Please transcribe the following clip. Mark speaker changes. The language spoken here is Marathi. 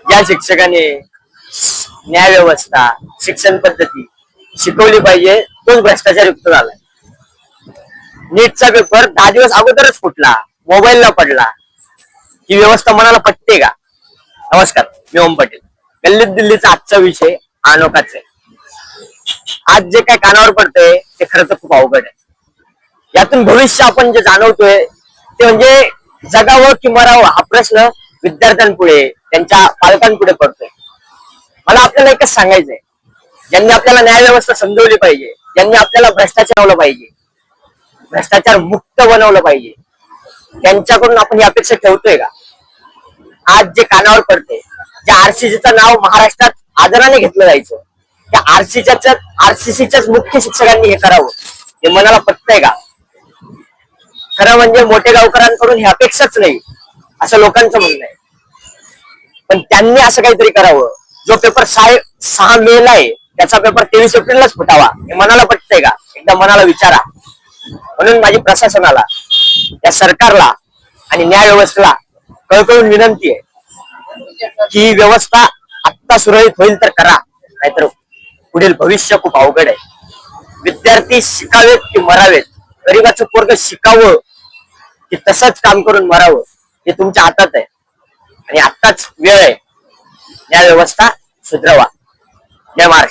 Speaker 1: ज्या शिक्षकाने न्याय व्यवस्था शिक्षण पद्धती शिकवली पाहिजे तोच भ्रष्टाचार युक्त झालाय. नीटचा पेपर 10 दिवस अगोदरच फुटला, मोबाईलला पडला. ही व्यवस्था मनाला पटते का? नमस्कार, मी ओम पटेल. गल्लीत दिल्लीचा आजचा विषय अनोखाच आहे. आज जे काय कानावर पडतंय ते खरं तर खूप अवघड आहे. यातून भविष्य आपण जे जाणवतोय ते म्हणजे जगावं की मरावं हा प्रश्न विद्यार्थ्यांपुढे त्यांच्या पालकांपुढे पडतोय. मला आपल्याला एकच सांगायचंय, ज्यांनी आपल्याला न्याय व्यवस्था समजवली पाहिजे, ज्यांनी आपल्याला भ्रष्टाचार पाहिजे, भ्रष्टाचार मुक्त बनवलं पाहिजे, त्यांच्याकडून आपण ही अपेक्षा ठेवतोय का? आज जे कानावर पडते, ज्या आरसीसीचं नाव महाराष्ट्रात आदराने घेतलं जायचं, त्या आरसीसीच्याच मुख्य शिक्षकांनी हे करावं, हे मनाला पटतंय का? खरं म्हणजे मोठे गावकऱ्यांकडून ही अपेक्षाच नाही असं लोकांचं म्हणणं आहे. पण त्यांनी असं काहीतरी करावं, जो पेपर 6 मेला आहे त्याचा पेपर 23 एप्रिललाच फुटावा, हे मनाला पटतंय का? एकदा मनाला विचारा. म्हणून माझी प्रशासनाला, या सरकारला आणि न्याय व्यवस्थेला कळकळून विनंती आहे की ही व्यवस्था आत्ता सुरळीत होईल तर करा, नाहीतर पुढील भविष्य खूप अवघड आहे. विद्यार्थी शिकावेत की मरावेत, गरीबाचं पोरग शिकावं की तसंच काम करून मरावं, हे तुमच्या हातात आहे. आणि आत्ताच वेळ आहे, न्याय व्यवस्था सुधरवा. जय महाराष्ट्र.